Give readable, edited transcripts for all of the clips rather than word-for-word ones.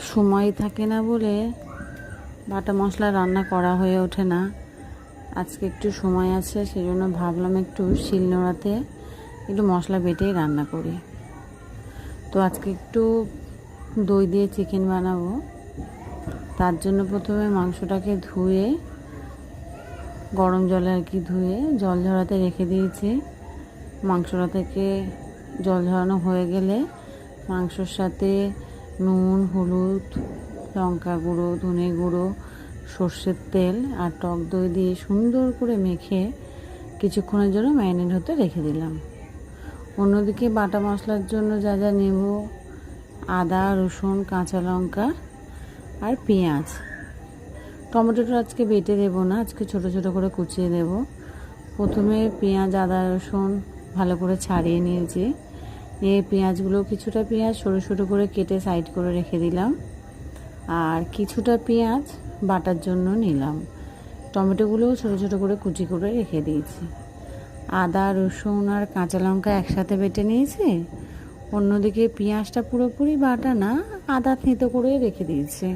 সময় থাকে না বলে বাটা মশলা রান্না করা হয়ে ওঠে না। আজকে একটু সময় আছে, সেই জন্য ভাবলাম একটু শিলনোড়াতে একটু মশলা বেটেই রান্না করি। তো আজকে একটু দই দিয়ে চিকেন বানাবো। তার জন্য প্রথমে মাংসটাকে ধুয়ে গরম জলে ধুয়ে জল ঝরাতে রেখে দিয়েছি। মাংসটা থেকে জল ঝরানো হয়ে গেলে মাংসর সাথে নুন, হলুদ, লঙ্কা গুঁড়ো, ধনে গুঁড়ো, সর্ষের তেল আর টক দই দিয়ে সুন্দর করে মেখে কিছুক্ষণের জন্য ম্যারিনেট হতে রেখে দিলাম। অন্যদিকে বাটা মশলার জন্য যা যা নেব, আদা, রসুন, কাঁচা লঙ্কা আর পেঁয়াজ। টমেটোটা আজকে বেটে দেবো না, আজকে ছোট ছোট করে কুচিয়ে দেব। প্রথমে পেঁয়াজ, আদা, রসুন ভালো করে ছাড়িয়ে নিয়েছি। পেঁয়াজগুলো কিছুটা পেঁয়াজ সরু সরু করে কেটে সাইড করে রেখে দিলাম, আর কিছুটা পেঁয়াজ বাটার জন্য নিলাম। টমেটোগুলোও ছোটো ছোটো করে কুচি করে রেখে দিয়েছি। আদা, রসুন আর কাঁচা লঙ্কা একসাথে বেটে নিয়েছি। অন্যদিকে পেঁয়াজটা পুরোপুরি বাটা না, আদা থেঁতো করে রেখে দিয়েছি।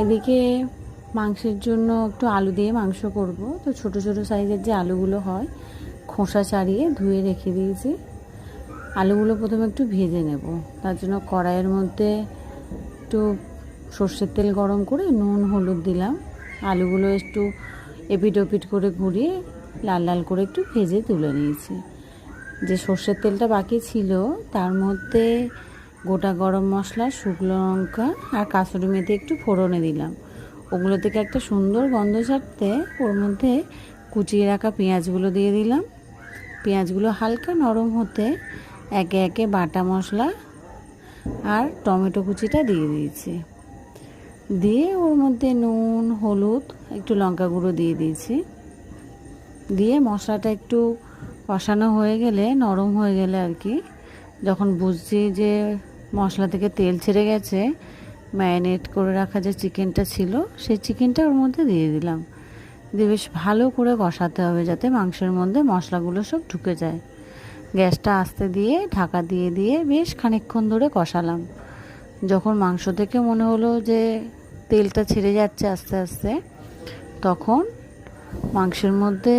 এদিকে মাংসের জন্য একটু আলু দিয়ে মাংস করব। তো ছোটো ছোটো সাইজের যে আলুগুলো হয় খোসা ছাড়িয়ে ধুয়ে রেখে দিয়েছি। আলুগুলো প্রথমে একটু ভেজে নেব। তার জন্য কড়াইয়ের মধ্যে একটু সর্ষের তেল গরম করে নুন, হলুদ দিলাম। আলুগুলো একটু এপিট ওপিট করে ঘুরিয়ে লাল লাল করে একটু ভেজে তুলে নিয়েছি। যে সর্ষের তেলটা বাকি ছিল তার মধ্যে গোটা গরম মশলা, শুকনো লঙ্কা আর কাসুরি মেথি একটু ফোড়নে দিলাম। ওগুলো থেকে একটা সুন্দর গন্ধ ছাড়তে ওর মধ্যে কুচিয়ে রাখা পেঁয়াজগুলো দিয়ে দিলাম। পেঁয়াজগুলো হালকা নরম হতে একে একে বাটা মশলা আর টমেটো কুচিটা দিয়ে দিয়েছি। দিয়ে ওর মধ্যে নুন, হলুদ, একটু লঙ্কা গুঁড়ো দিয়ে দিয়েছি। দিয়ে মশলাটা একটু কষানো হয়ে গেলে, নরম হয়ে গেলে যখন বুঝছি যে মশলা থেকে তেল ছেড়ে গেছে, ম্যারিনেট করে রাখা যে চিকেনটা ছিল সেই চিকেনটা ওর মধ্যে দিয়ে দিলাম। দিয়ে বেশ ভালো করে কষাতে হবে যাতে মাংসের মধ্যে মশলাগুলো সব ঢুকে যায়। গ্যাসটা আস্তে দিয়ে ঢাকা দিয়ে দিয়ে বেশ খানিকক্ষণ ধরে কষালাম। যখন মাংস থেকে মনে হলো যে তেলটা ছেড়ে যাচ্ছে আস্তে আস্তে, তখন মাংসের মধ্যে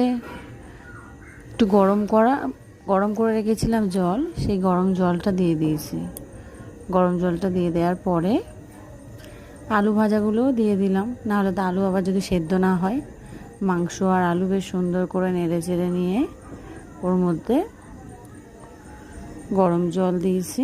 একটু গরম করে রেখেছিলাম জল, সেই গরম জলটা দিয়ে দিয়েছি। গরম জলটা দিয়ে দেওয়ার পরে আলু ভাজাগুলোও দিয়ে দিলাম, নাহলে তো আলু আবার যদি সেদ্ধ না হয়। মাংস আর আলু বেশ সুন্দর করে নেড়ে চেড়ে নিয়ে ওর মধ্যে গরম জল দিয়েছি।